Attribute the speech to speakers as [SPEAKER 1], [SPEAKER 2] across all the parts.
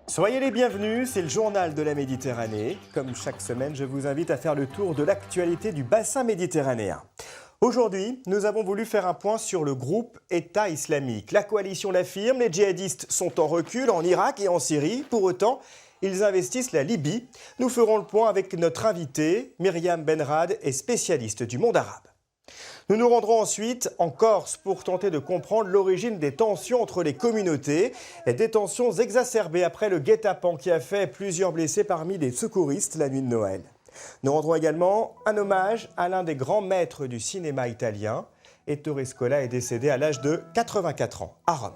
[SPEAKER 1] Soyez les bienvenus, c'est le journal de la Méditerranée. Comme chaque semaine, je vous invite à faire le tour de l'actualité du bassin méditerranéen. Aujourd'hui, nous avons voulu faire un point sur le groupe État islamique. La coalition l'affirme, les djihadistes sont en recul en Irak et en Syrie. Pour autant, ils investissent la Libye. Nous ferons le point avec notre invitée, Myriam Benrad, est spécialiste du monde arabe. Nous nous rendrons ensuite en Corse pour tenter de comprendre l'origine des tensions entre les communautés. Des tensions exacerbées après le guet-apens qui a fait plusieurs blessés parmi les secouristes la nuit de Noël. Nous rendrons également un hommage à l'un des grands maîtres du cinéma italien. Ettore Scola est décédé à l'âge de 84 ans à Rome.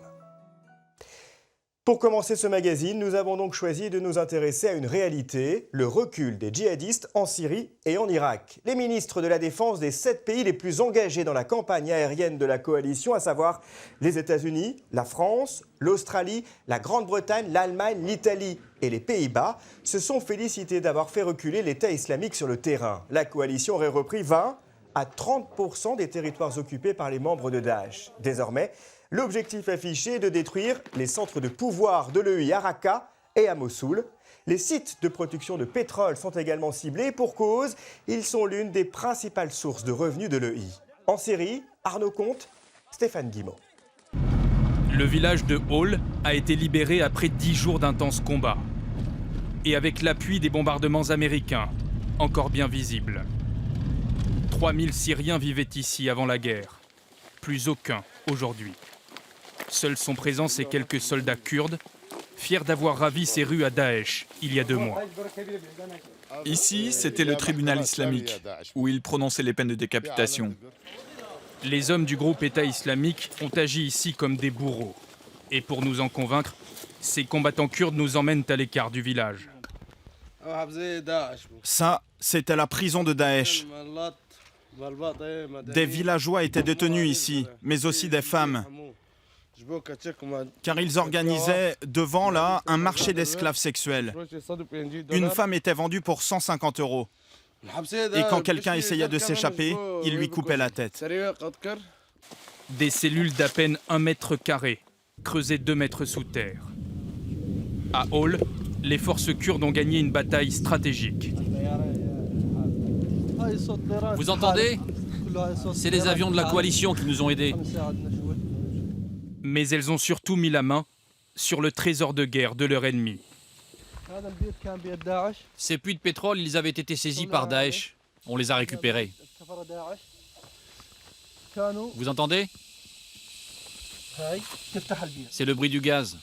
[SPEAKER 1] Pour commencer ce magazine, nous avons donc choisi de nous intéresser à une réalité, le recul des djihadistes en Syrie et en Irak. Les ministres de la Défense des 7 pays les plus engagés dans la campagne aérienne de la coalition, à savoir les États-Unis, la France, l'Australie, la Grande-Bretagne, l'Allemagne, l'Italie et les Pays-Bas, se sont félicités d'avoir fait reculer l'État islamique sur le terrain. La coalition aurait repris 20 à 30% des territoires occupés par les membres de Daesh. Désormais, l'objectif affiché est de détruire les centres de pouvoir de l'EI à Raqqa et à Mossoul. Les sites de production de pétrole sont également ciblés. Pour cause, ils sont l'une des principales sources de revenus de l'EI. En Syrie, Arnaud Comte, Stéphane Guimau.
[SPEAKER 2] Le village de Hol a été libéré après 10 jours d'intenses combats. Et avec l'appui des bombardements américains, encore bien visibles. 3000 Syriens vivaient ici avant la guerre. Plus aucun aujourd'hui. Seuls sont présents ces quelques soldats kurdes, fiers d'avoir ravi ces rues à Daesh il y a 2 mois.
[SPEAKER 3] Ici, c'était le tribunal islamique, où ils prononçaient les peines de décapitation.
[SPEAKER 2] Les hommes du groupe État islamique ont agi ici comme des bourreaux. Et pour nous en convaincre, ces combattants kurdes nous emmènent à l'écart du village.
[SPEAKER 4] Ça, c'était la prison de Daesh. Des villageois étaient détenus ici, mais aussi des femmes. Car ils organisaient devant là un marché d'esclaves sexuels. Une femme était vendue pour 150 €. Et quand quelqu'un essayait de s'échapper, il lui coupait la tête.
[SPEAKER 2] Des cellules d'à peine 1 mètre carré, creusées 2 mètres sous terre. À Hol, les forces kurdes ont gagné une bataille stratégique.
[SPEAKER 5] Vous entendez? C'est les avions de la coalition qui nous ont aidés.
[SPEAKER 2] Mais elles ont surtout mis la main sur le trésor de guerre de leur ennemi.
[SPEAKER 5] Ces puits de pétrole, ils avaient été saisis par Daesh. On les a récupérés. Vous entendez? C'est le bruit du gaz.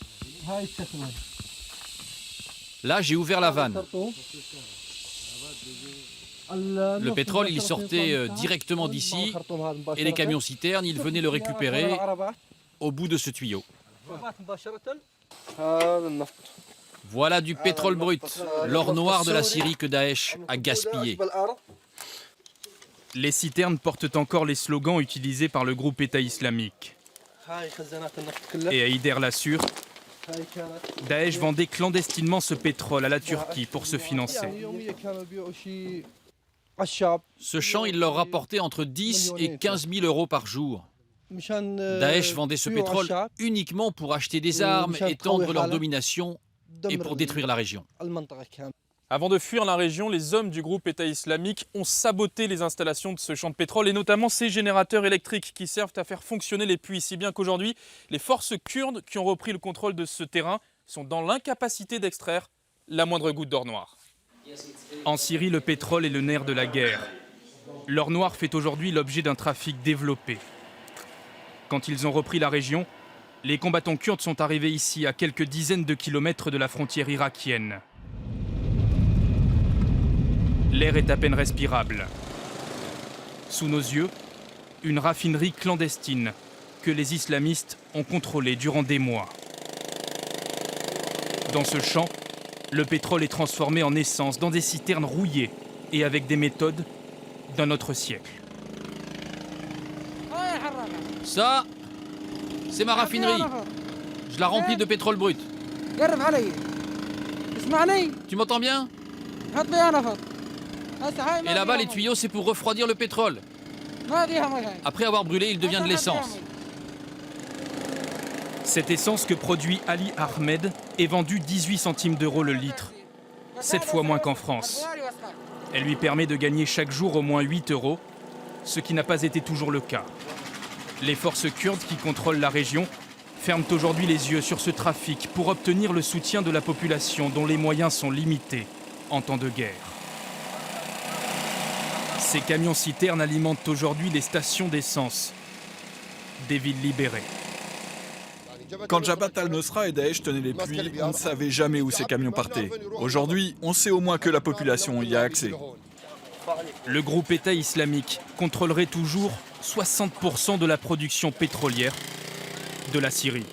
[SPEAKER 5] Là, j'ai ouvert la vanne. Le pétrole, il sortait directement d'ici et les camions citernes, ils venaient le récupérer au bout de ce tuyau. Voilà du pétrole brut, l'or noir de la Syrie que Daesh a gaspillé.
[SPEAKER 2] Les citernes portent encore les slogans utilisés par le groupe État islamique. Et Haider l'assure, Daesh vendait clandestinement ce pétrole à la Turquie pour se financer.
[SPEAKER 5] Ce champ, il leur rapportait entre 10 et 15 000 € par jour. Daesh vendait ce pétrole uniquement pour acheter des armes, étendre leur domination et pour détruire la région.
[SPEAKER 6] Avant de fuir la région, les hommes du groupe État islamique ont saboté les installations de ce champ de pétrole et notamment ces générateurs électriques qui servent à faire fonctionner les puits, si bien qu'aujourd'hui, les forces kurdes qui ont repris le contrôle de ce terrain sont dans l'incapacité d'extraire la moindre goutte d'or noir.
[SPEAKER 2] En Syrie, le pétrole est le nerf de la guerre. L'or noir fait aujourd'hui l'objet d'un trafic développé. Quand ils ont repris la région, les combattants kurdes sont arrivés ici, à quelques dizaines de kilomètres de la frontière irakienne. L'air est à peine respirable. Sous nos yeux, une raffinerie clandestine que les islamistes ont contrôlée durant des mois. Dans ce champ, le pétrole est transformé en essence dans des citernes rouillées et avec des méthodes d'un autre siècle.
[SPEAKER 5] Ça, c'est ma raffinerie. Je la remplis de pétrole brut. Tu m'entends bien? Et là-bas, les tuyaux, c'est pour refroidir le pétrole. Après avoir brûlé, il devient de l'essence.
[SPEAKER 2] Cette essence que produit Ali Ahmed est vendue 18 centimes d'euros le litre, 7 fois moins qu'en France. Elle lui permet de gagner chaque jour au moins 8 euros, ce qui n'a pas été toujours le cas. Les forces kurdes qui contrôlent la région ferment aujourd'hui les yeux sur ce trafic pour obtenir le soutien de la population dont les moyens sont limités en temps de guerre. Ces camions-citernes alimentent aujourd'hui les stations d'essence des villes libérées.
[SPEAKER 3] Quand Jabhat al-Nusra et Daesh tenaient les puits, on ne savait jamais où ces camions partaient. Aujourd'hui, on sait au moins que la population y a accès.
[SPEAKER 2] Le groupe État islamique contrôlerait toujours 60% de la production pétrolière de la Syrie.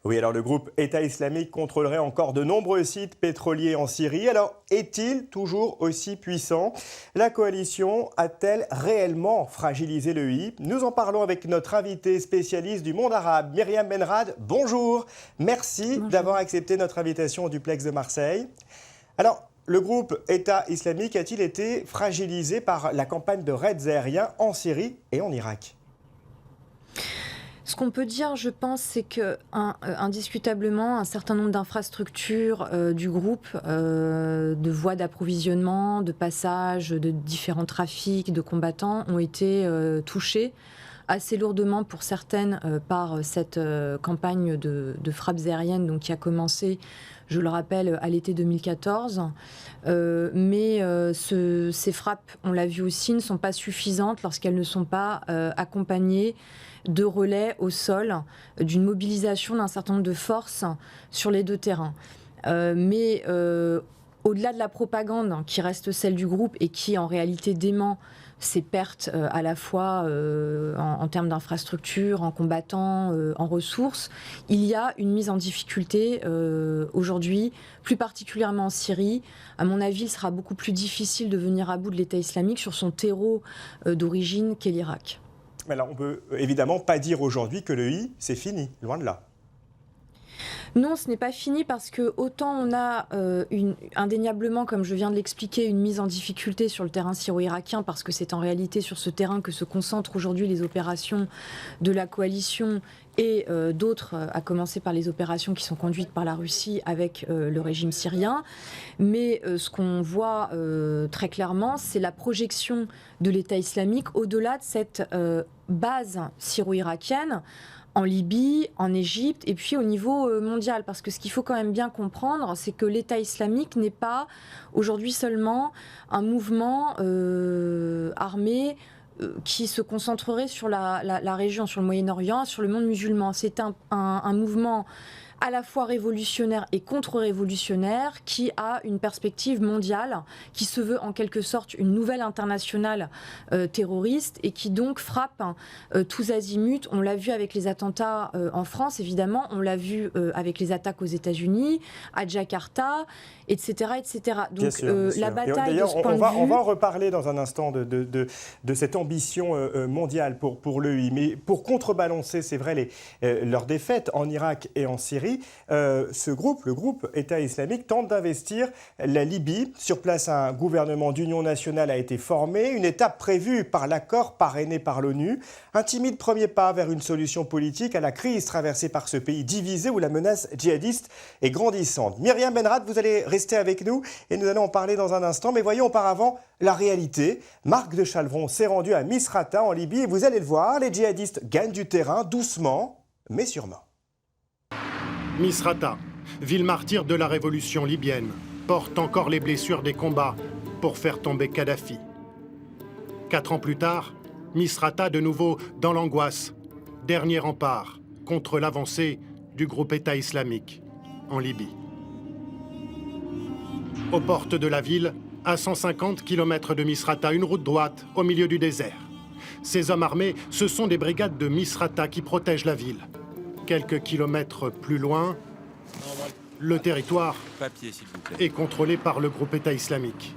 [SPEAKER 1] Oui, alors le groupe État islamique contrôlerait encore de nombreux sites pétroliers en Syrie. Alors, est-il toujours aussi puissant? La coalition a-t-elle réellement fragilisé le I? Nous en parlons avec notre invitée spécialiste du monde arabe, Myriam Benrad. Bonjour, merci d'avoir accepté notre invitation au duplex de Marseille. Alors, le groupe État islamique a-t-il été fragilisé par la campagne de raids aériens en Syrie et en Irak?
[SPEAKER 7] Ce qu'on peut dire, je pense, c'est que indiscutablement, un certain nombre d'infrastructures du groupe, de voies d'approvisionnement, de passage, de différents trafics, de combattants, ont été touchées assez lourdement pour certaines par cette campagne de frappes aériennes donc, qui a commencé, je le rappelle, à l'été 2014. Mais ces frappes, on l'a vu aussi, ne sont pas suffisantes lorsqu'elles ne sont pas accompagnées de relais au sol, d'une mobilisation d'un certain nombre de forces sur les deux terrains. Mais au-delà de la propagande qui reste celle du groupe et qui en réalité dément ces pertes à la fois en termes d'infrastructures, en combattants, en ressources, il y a une mise en difficulté aujourd'hui, plus particulièrement en Syrie. À mon avis, il sera beaucoup plus difficile de venir à bout de l'État islamique sur son terreau d'origine qu'est l'Irak.
[SPEAKER 1] Alors, on ne peut évidemment pas dire aujourd'hui que le I, c'est fini, loin de là.
[SPEAKER 7] Non, ce n'est pas fini parce que autant on a indéniablement, comme je viens de l'expliquer, une mise en difficulté sur le terrain syro-irakien parce que c'est en réalité sur ce terrain que se concentrent aujourd'hui les opérations de la coalition et d'autres, à commencer par les opérations qui sont conduites par la Russie avec le régime syrien. Mais ce qu'on voit très clairement, c'est la projection de l'État islamique au-delà de cette base syro-irakienne, en Libye, en Égypte et puis au niveau mondial. Parce que ce qu'il faut quand même bien comprendre, c'est que l'État islamique n'est pas aujourd'hui seulement un mouvement armé qui se concentrerait sur la région, sur le Moyen-Orient, sur le monde musulman. C'est un mouvement à la fois révolutionnaire et contre-révolutionnaire, qui a une perspective mondiale, qui se veut en quelque sorte une nouvelle internationale terroriste et qui donc frappe tous azimuts. On l'a vu avec les attentats en France, évidemment, on l'a vu avec les attaques aux États-Unis, à Jakarta, etc. etc. Donc bien sûr, bien sûr. La bataille de ce point de vue...
[SPEAKER 1] On va en reparler dans un instant de cette ambition mondiale pour l'EI. Mais pour contrebalancer, c'est vrai, leurs défaites en Irak et en Syrie, ce groupe, le groupe État islamique, tente d'investir la Libye. Sur place, un gouvernement d'union nationale a été formé, une étape prévue par l'accord parrainé par l'ONU. Un timide premier pas vers une solution politique à la crise traversée par ce pays divisé où la menace djihadiste est grandissante. Myriam Benrad, vous allez rester avec nous et nous allons en parler dans un instant. Mais voyons auparavant la réalité. Marc de Chalvron s'est rendu à Misrata en Libye et vous allez le voir, les djihadistes gagnent du terrain doucement mais sûrement.
[SPEAKER 8] Misrata, ville martyre de la révolution libyenne, porte encore les blessures des combats pour faire tomber Kadhafi. 4 ans plus tard, Misrata de nouveau dans l'angoisse, dernier rempart contre l'avancée du groupe État islamique en Libye. Aux portes de la ville, à 150 km de Misrata, une route droite au milieu du désert. Ces hommes armés, ce sont des brigades de Misrata qui protègent la ville. Quelques kilomètres plus loin, le territoire est contrôlé par le groupe État islamique.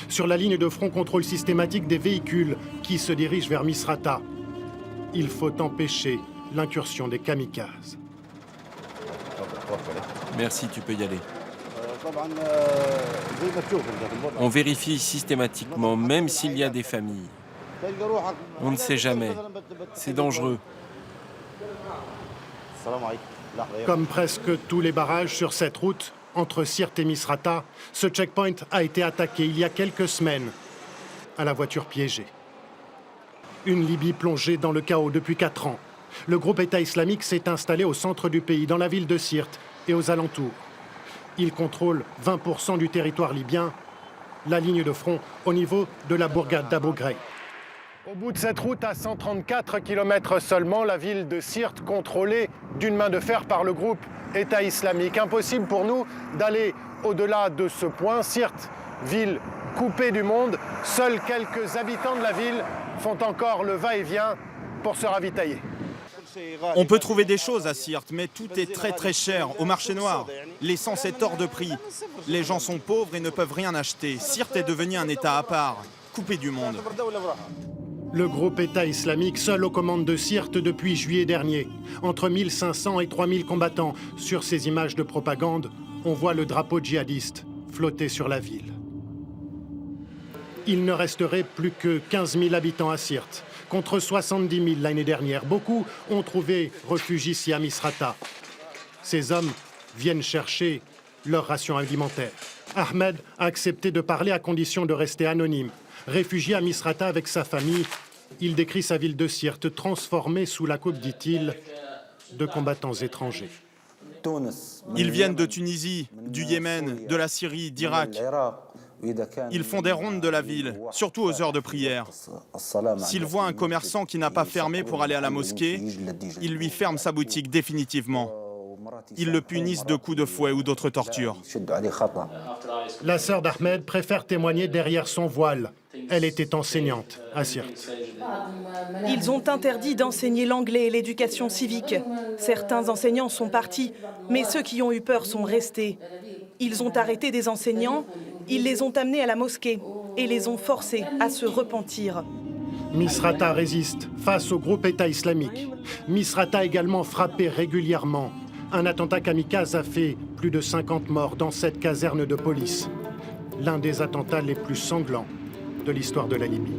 [SPEAKER 8] Sur la ligne de front, contrôle systématique des véhicules qui se dirigent vers Misrata. Il faut empêcher l'incursion des kamikazes.
[SPEAKER 9] Merci, tu peux y aller. On vérifie systématiquement, même s'il y a des familles. On ne sait jamais. C'est dangereux.
[SPEAKER 8] Comme presque tous les barrages sur cette route, entre Sirte et Misrata, ce checkpoint a été attaqué il y a quelques semaines à la voiture piégée. Une Libye plongée dans le chaos depuis 4 ans. Le groupe État islamique s'est installé au centre du pays, dans la ville de Sirte et aux alentours. Il contrôle 20% du territoire libyen, la ligne de front au niveau de la bourgade d'Abu Ghraib. Au bout de cette route, à 134 km seulement, la ville de Sirte contrôlée d'une main de fer par le groupe État islamique. Impossible pour nous d'aller au-delà de ce point. Sirte, ville coupée du monde, seuls quelques habitants de la ville font encore le va-et-vient pour se ravitailler.
[SPEAKER 4] On peut trouver des choses à Sirte, mais tout est très cher au marché noir. L'essence est hors de prix. Les gens sont pauvres et ne peuvent rien acheter. Sirte est devenu un État à part, coupé du monde.
[SPEAKER 8] Le groupe État islamique, seul aux commandes de Sirte depuis juillet dernier. Entre 1500 et 3000 combattants. Sur ces images de propagande, on voit le drapeau djihadiste flotter sur la ville. Il ne resterait plus que 15 000 habitants à Sirte, contre 70 000 l'année dernière. Beaucoup ont trouvé refuge ici à Misrata. Ces hommes viennent chercher leur ration alimentaire. Ahmed a accepté de parler à condition de rester anonyme. Réfugié à Misrata avec sa famille, il décrit sa ville de Sirte transformée sous la coupe, dit-il, de combattants étrangers.
[SPEAKER 4] Ils viennent de Tunisie, du Yémen, de la Syrie, d'Irak. Ils font des rondes de la ville, surtout aux heures de prière. S'ils voient un commerçant qui n'a pas fermé pour aller à la mosquée, ils lui ferment sa boutique définitivement. Ils le punissent de coups de fouet ou d'autres tortures.
[SPEAKER 8] La sœur d'Ahmed préfère témoigner derrière son voile. Elle était enseignante à Sirte.
[SPEAKER 10] Ils ont interdit d'enseigner l'anglais et l'éducation civique. Certains enseignants sont partis, mais ceux qui ont eu peur sont restés. Ils ont arrêté des enseignants, ils les ont amenés à la mosquée et les ont forcés à se repentir.
[SPEAKER 8] Misrata résiste face au groupe État islamique. Misrata également frappé régulièrement. Un attentat kamikaze a fait plus de 50 morts dans cette caserne de police. L'un des attentats les plus sanglants de l'histoire de la Libye.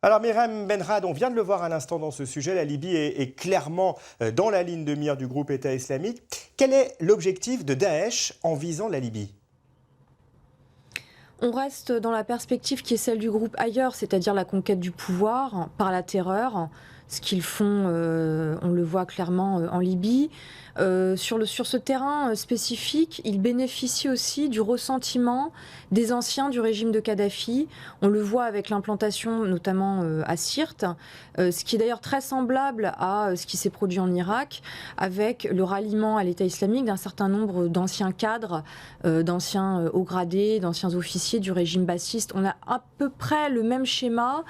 [SPEAKER 1] Alors Miriam Benrad, on vient de le voir à l'instant dans ce sujet, la Libye est clairement dans la ligne de mire du groupe État islamique. Quel est l'objectif de Daesh en visant la Libye ?
[SPEAKER 7] On reste dans la perspective qui est celle du groupe ailleurs, c'est-à-dire la conquête du pouvoir par la terreur. Ce qu'ils font, on le voit clairement en Libye. Sur ce terrain spécifique, ils bénéficient aussi du ressentiment des anciens du régime de Kadhafi. On le voit avec l'implantation notamment à Sirte, ce qui est d'ailleurs très semblable à ce qui s'est produit en Irak, avec le ralliement à l'État islamique d'un certain nombre d'anciens cadres, d'anciens hauts gradés, d'anciens officiers du régime bassiste. On a à peu près le même schéma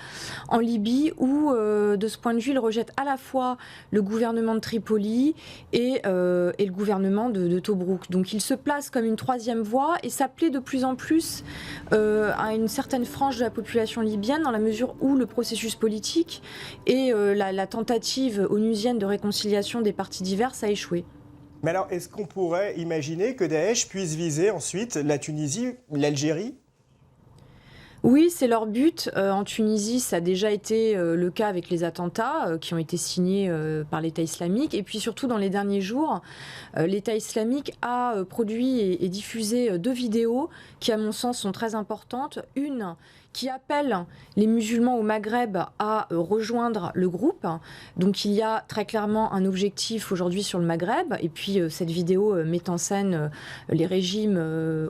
[SPEAKER 7] en Libye où, de ce point de vue, il rejette à la fois le gouvernement de Tripoli et le gouvernement de Tobrouk. Donc il se place comme une troisième voie et ça plaît de plus en plus à une certaine frange de la population libyenne dans la mesure où le processus politique et la tentative onusienne de réconciliation des parties diverses a échoué.
[SPEAKER 1] Mais alors, est-ce qu'on pourrait imaginer que Daesh puisse viser ensuite la Tunisie, l'Algérie ?
[SPEAKER 7] Oui, c'est leur but. En Tunisie, ça a déjà été le cas avec les attentats qui ont été signés par l'État islamique. Et puis surtout, dans les derniers jours, l'État islamique a produit et diffusé 2 vidéos qui, à mon sens, sont très importantes. Une qui appelle les musulmans au Maghreb à rejoindre le groupe. Donc il y a très clairement un objectif aujourd'hui sur le Maghreb. Et puis cette vidéo met en scène les régimes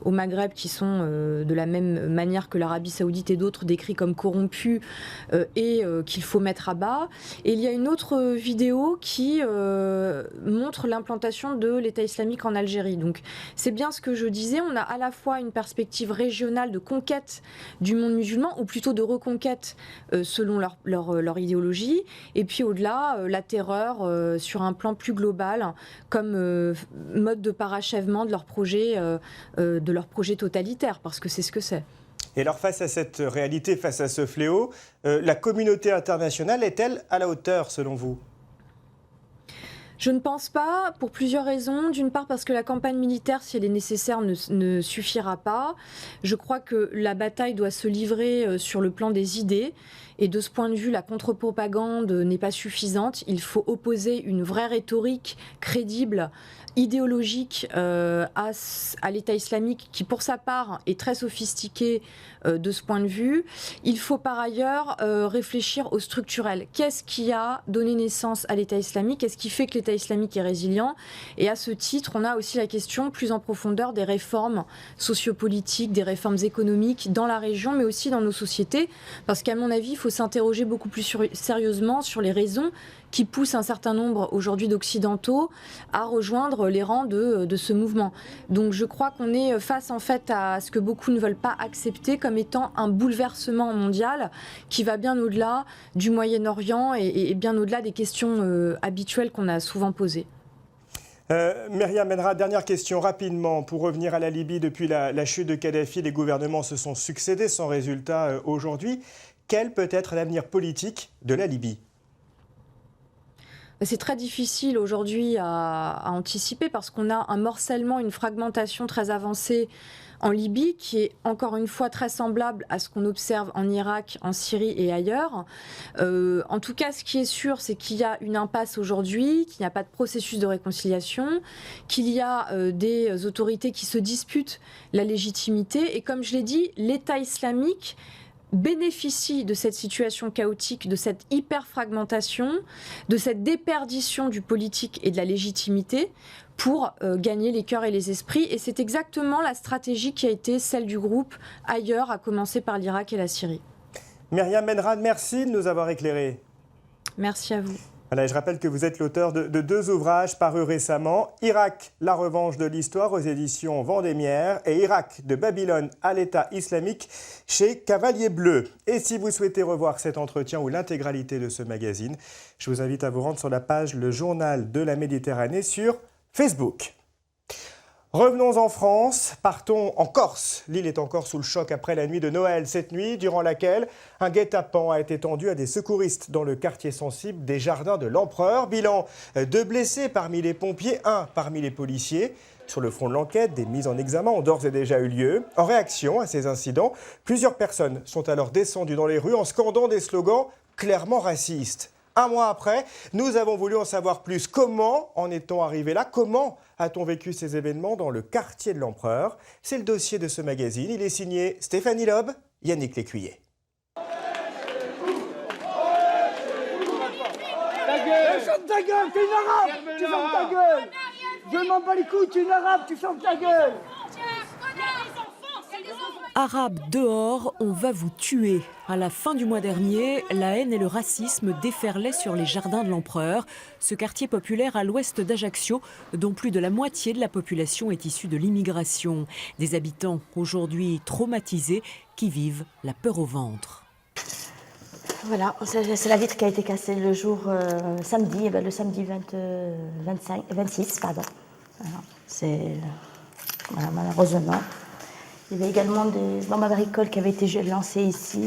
[SPEAKER 7] au Maghreb qui sont de la même manière que l'Arabie Saoudite et d'autres décrits comme corrompus et qu'il faut mettre à bas. Et il y a une autre vidéo qui montre l'implantation de l'État islamique en Algérie. Donc c'est bien ce que je disais, on a à la fois une perspective régionale de conquête du monde musulman, ou plutôt de reconquête selon leur idéologie, et puis au-delà, la terreur sur un plan plus global, comme mode de parachèvement de leur projet totalitaire, parce que c'est ce que c'est.
[SPEAKER 1] Et alors face à cette réalité, face à ce fléau, la communauté internationale est-elle à la hauteur selon vous ?
[SPEAKER 7] Je ne pense pas, pour plusieurs raisons. D'une part parce que la campagne militaire, si elle est nécessaire, ne suffira pas. Je crois que la bataille doit se livrer sur le plan des idées. Et de ce point de vue, la contre-propagande n'est pas suffisante. Il faut opposer une vraie rhétorique crédible, idéologique à l'État islamique qui, pour sa part, est très sophistiqué de ce point de vue. Il faut par ailleurs réfléchir au structurel. Qu'est-ce qui a donné naissance à l'État islamique? Qu'est-ce qui fait que l'État islamique est résilient? Et à ce titre, on a aussi la question plus en profondeur des réformes sociopolitiques, des réformes économiques dans la région, mais aussi dans nos sociétés. Parce qu'à mon avis, il faut s'interroger beaucoup plus sérieusement sur les raisons qui poussent un certain nombre aujourd'hui d'Occidentaux à rejoindre les rangs de ce mouvement. Donc je crois qu'on est face en fait à ce que beaucoup ne veulent pas accepter comme étant un bouleversement mondial qui va bien au-delà du Moyen-Orient et bien au-delà des questions habituelles qu'on a souvent posées.
[SPEAKER 1] Myriam Benrad, dernière question rapidement. Pour revenir à la Libye, depuis la chute de Kadhafi, les gouvernements se sont succédés sans résultat aujourd'hui. Quel peut être l'avenir politique de la Libye ?
[SPEAKER 7] C'est très difficile aujourd'hui à anticiper parce qu'on a un morcellement, une fragmentation très avancée en Libye qui est encore une fois très semblable à ce qu'on observe en Irak, en Syrie et ailleurs. En tout cas, ce qui est sûr, c'est qu'il y a une impasse aujourd'hui, qu'il n'y a pas de processus de réconciliation, qu'il y a des autorités qui se disputent la légitimité. Et comme je l'ai dit, l'État islamique bénéficie de cette situation chaotique, de cette hyper-fragmentation, de cette déperdition du politique et de la légitimité pour gagner les cœurs et les esprits. Et c'est exactement la stratégie qui a été celle du groupe ailleurs, à commencer par l'Irak et la Syrie.
[SPEAKER 1] Myriam Benrad, merci de nous avoir éclairés.
[SPEAKER 7] Merci à vous.
[SPEAKER 1] Voilà, je rappelle que vous êtes l'auteur de 2 ouvrages parus récemment, Irak, la revanche de l'histoire aux éditions Vendémiaire et Irak de Babylone à l'État islamique chez Cavalier Bleu. Et si vous souhaitez revoir cet entretien ou l'intégralité de ce magazine, je vous invite à vous rendre sur la page Le Journal de la Méditerranée sur Facebook. Revenons en France, partons en Corse. L'île est encore sous le choc après la nuit de Noël. Cette nuit, durant laquelle un guet-apens a été tendu à des secouristes dans le quartier sensible des Jardins de l'Empereur. Bilan, 2 blessés parmi les pompiers, 1 parmi les policiers. Sur le front de l'enquête, des mises en examen ont d'ores et déjà eu lieu. En réaction à ces incidents, plusieurs personnes sont alors descendues dans les rues en scandant des slogans clairement racistes. Un mois après, nous avons voulu en savoir plus. Comment en est-on arrivé là? Comment a-t-on vécu ces événements dans le quartier de l'Empereur? C'est le dossier de ce magazine. Il est signé Stéphanie Loeb, Yannick Lécuyer.
[SPEAKER 11] Ferme ta gueule, t'es une arabe! Tu fermes ta gueule! Je m'en bats les couilles, tu es une arabe, tu fermes ta gueule!
[SPEAKER 12] Arabes dehors, on va vous tuer. À la fin du mois dernier, la haine et le racisme déferlaient sur les Jardins de l'Empereur, ce quartier populaire à l'ouest d'Ajaccio, dont plus de la moitié de la population est issue de l'immigration. Des habitants aujourd'hui traumatisés qui vivent la peur au ventre.
[SPEAKER 13] Voilà, c'est la vitre qui a été cassée le jour samedi, le samedi 26, pardon. Voilà, malheureusement. Il y avait également des bombes agricoles qui avaient été lancées ici.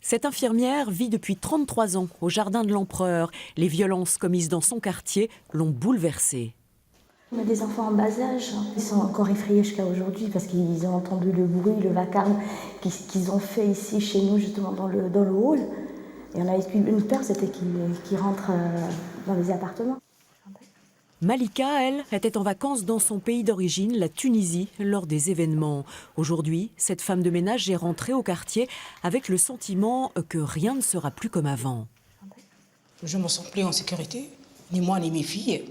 [SPEAKER 12] Cette infirmière vit depuis 33 ans au Jardin de l'Empereur. Les violences commises dans son quartier l'ont bouleversée.
[SPEAKER 13] On a des enfants en bas âge. Ils sont encore effrayés jusqu'à aujourd'hui parce qu'ils ont entendu le bruit, le vacarme qu'ils ont fait ici chez nous, justement dans le hall. Et on a une peur, c'était qu'ils rentrent dans les appartements.
[SPEAKER 12] Malika, elle, était en vacances dans son pays d'origine, la Tunisie, lors des événements. Aujourd'hui, cette femme de ménage est rentrée au quartier avec le sentiment que rien ne sera plus comme avant.
[SPEAKER 14] Je ne me sens plus en sécurité, ni moi ni mes filles.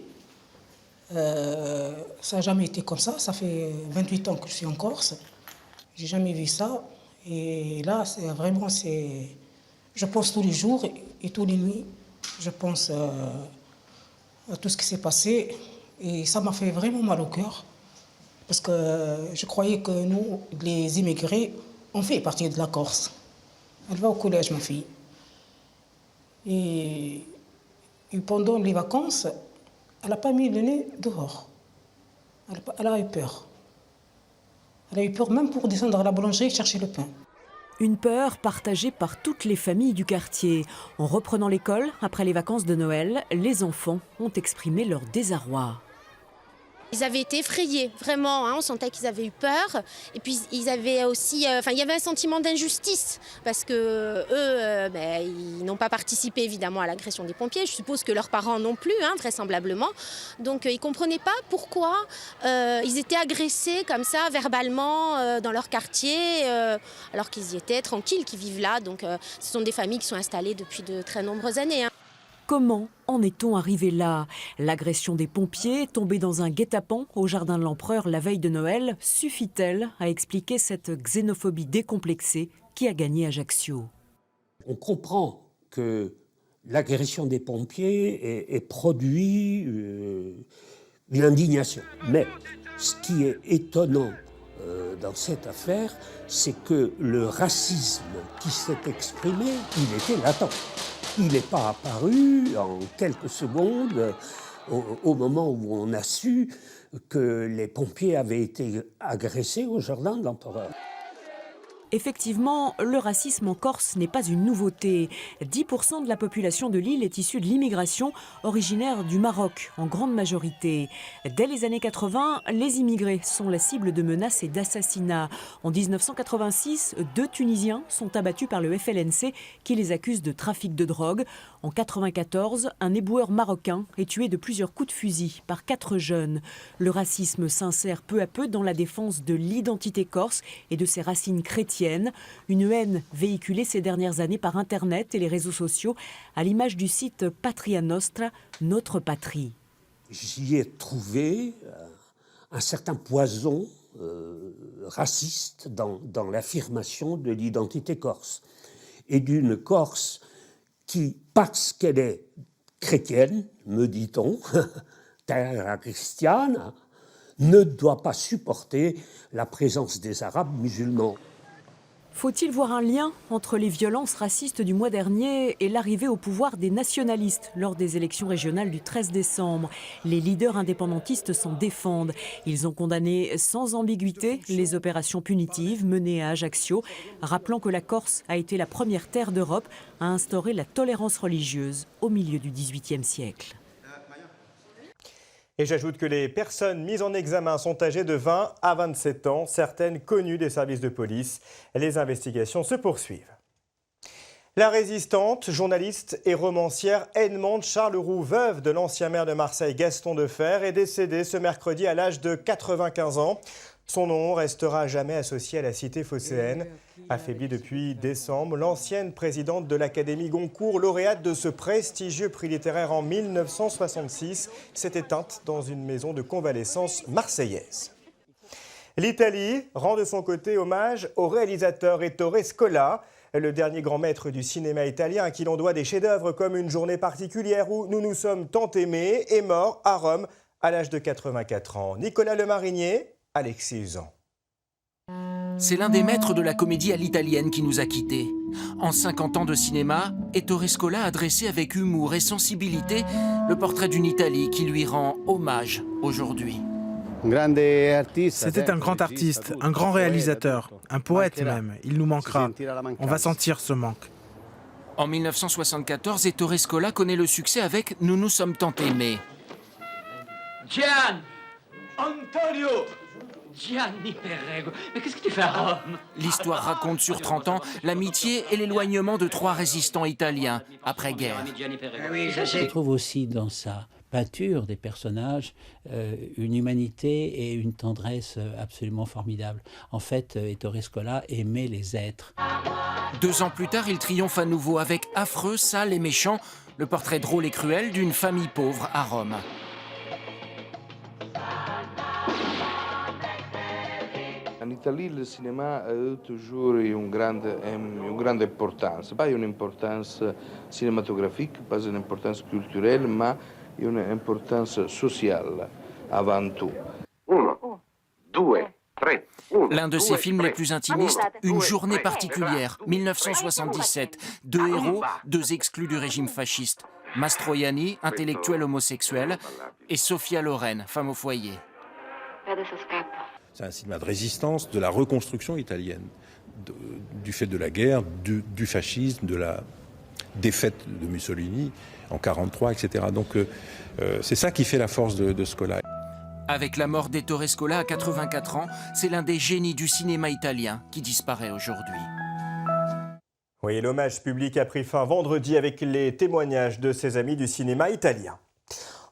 [SPEAKER 14] Ça n'a jamais été comme ça. Ça fait 28 ans que je suis en Corse. J'ai jamais vu ça. Et là, c'est vraiment, je pense tous les jours et toutes les nuits. Je pense à tout ce qui s'est passé. Et ça m'a fait vraiment mal au cœur. Parce que je croyais que nous, les immigrés, on fait partie de la Corse. Elle va au collège, ma fille. Et pendant les vacances, elle n'a pas mis le nez dehors. Elle a eu peur. Elle a eu peur même pour descendre à la boulangerie chercher le pain.
[SPEAKER 12] Une peur partagée par toutes les familles du quartier. En reprenant l'école, après les vacances de Noël, les enfants ont exprimé leur désarroi.
[SPEAKER 15] Ils avaient été effrayés, vraiment, hein, on sentait qu'ils avaient eu peur. Et puis ils avaient aussi, il y avait un sentiment d'injustice parce que eux, ils n'ont pas participé évidemment à l'agression des pompiers. Je suppose que leurs parents non plus, hein, vraisemblablement. Donc ils ne comprenaient pas pourquoi ils étaient agressés comme ça, verbalement, dans leur quartier, alors qu'ils y étaient tranquilles, qu'ils vivent là. Donc ce sont des familles qui sont installées depuis de très nombreuses années. Hein.
[SPEAKER 12] Comment en est-on arrivé là? L'agression des pompiers, tombés dans un guet-apens au jardin de l'Empereur la veille de Noël, suffit-elle à expliquer cette xénophobie décomplexée qui a gagné Ajaccio?
[SPEAKER 16] On comprend que l'agression des pompiers est produit une indignation. Mais ce qui est étonnant dans cette affaire, c'est que le racisme qui s'est exprimé, il était latent. Il n'est pas apparu en quelques secondes au moment où on a su que les pompiers avaient été agressés au jardin de l'Empereur.
[SPEAKER 12] Effectivement, le racisme en Corse n'est pas une nouveauté. 10% de la population de l'île est issue de l'immigration originaire du Maroc, en grande majorité. Dès les années 80, les immigrés sont la cible de menaces et d'assassinats. En 1986, 2 Tunisiens sont abattus par le FLNC qui les accuse de trafic de drogue. En 1994, un éboueur marocain est tué de plusieurs coups de fusil par 4 jeunes. Le racisme s'insère peu à peu dans la défense de l'identité corse et de ses racines chrétiennes. Une haine véhiculée ces dernières années par Internet et les réseaux sociaux, à l'image du site Patria Nostra, Notre Patrie.
[SPEAKER 16] J'y ai trouvé un certain poison raciste dans l'affirmation de l'identité corse. Et d'une Corse qui, parce qu'elle est chrétienne, me dit-on, terra cristiana, ne doit pas supporter la présence des Arabes musulmans.
[SPEAKER 12] Faut-il voir un lien entre les violences racistes du mois dernier et l'arrivée au pouvoir des nationalistes lors des élections régionales du 13 décembre? Les leaders indépendantistes s'en défendent. Ils ont condamné sans ambiguïté les opérations punitives menées à Ajaccio, rappelant que la Corse a été la première terre d'Europe à instaurer la tolérance religieuse au milieu du XVIIIe siècle.
[SPEAKER 1] Et j'ajoute que les personnes mises en examen sont âgées de 20 à 27 ans, certaines connues des services de police. Les investigations se poursuivent. La résistante, journaliste et romancière Edmond Charleroux, veuve de l'ancien maire de Marseille Gaston Defferre, est décédée ce mercredi à l'âge de 95 ans. Son nom restera à jamais associé à la cité phocéenne. Affaiblie depuis décembre, l'ancienne présidente de l'Académie Goncourt, lauréate de ce prestigieux prix littéraire en 1966, s'est éteinte dans une maison de convalescence marseillaise. L'Italie rend de son côté hommage au réalisateur Ettore Scola, le dernier grand maître du cinéma italien à qui l'on doit des chefs-d'œuvre comme Une journée particulière ou Nous nous sommes tant aimés, est mort à Rome à l'âge de 84 ans. Nicolas Lemarinier, Alexis Usan.
[SPEAKER 17] C'est l'un des maîtres de la comédie à l'italienne qui nous a quittés. En 50 ans de cinéma, Ettore Scola a dressé avec humour et sensibilité le portrait d'une Italie qui lui rend hommage aujourd'hui.
[SPEAKER 18] C'était un grand artiste, un grand réalisateur, un poète même. Il nous manquera. On va sentir ce manque.
[SPEAKER 17] En 1974, Ettore Scola connaît le succès avec Nous nous sommes tant aimés.
[SPEAKER 19] Gian! Antonio! Gianni Perrego, mais qu'est-ce que tu fais à Rome?
[SPEAKER 17] L'histoire raconte sur 30 ans l'amitié et l'éloignement de 3 résistants italiens après-guerre.
[SPEAKER 20] Je trouve aussi dans sa peinture des personnages une humanité et une tendresse absolument formidable. En fait, Ettore Scola aimait les êtres.
[SPEAKER 17] 2 ans plus tard, il triomphe à nouveau avec Affreux, sale et méchant, le portrait drôle et cruel d'une famille pauvre à Rome.
[SPEAKER 21] En Italie, le cinéma a eu toujours une grande importance. Pas une importance cinématographique, pas une importance culturelle, mais une importance sociale avant tout.
[SPEAKER 17] L'un de ses films les plus intimistes, Une journée particulière, 1977. 2 héros, 2 exclus du régime fasciste. Mastroianni, intellectuel homosexuel, et Sophia Loren, femme au foyer.
[SPEAKER 22] C'est un cinéma de résistance, de la reconstruction italienne, du fait de la guerre, du fascisme, de la défaite de Mussolini en 1943, etc. Donc c'est ça qui fait la force de Scola.
[SPEAKER 17] Avec la mort d'Ettore Scola à 84 ans, c'est l'un des génies du cinéma italien qui disparaît aujourd'hui.
[SPEAKER 1] Oui, l'hommage public a pris fin vendredi avec les témoignages de ses amis du cinéma italien.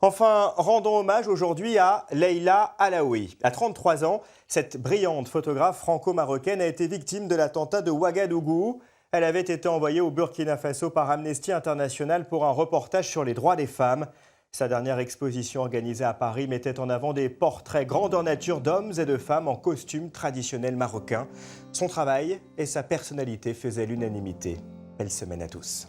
[SPEAKER 1] Enfin, rendons hommage aujourd'hui à Leïla Alaoui. À 33 ans, cette brillante photographe franco-marocaine a été victime de l'attentat de Ouagadougou. Elle avait été envoyée au Burkina Faso par Amnesty International pour un reportage sur les droits des femmes. Sa dernière exposition organisée à Paris mettait en avant des portraits grandeur nature d'hommes et de femmes en costume traditionnel marocain. Son travail et sa personnalité faisaient l'unanimité. Belle semaine à tous.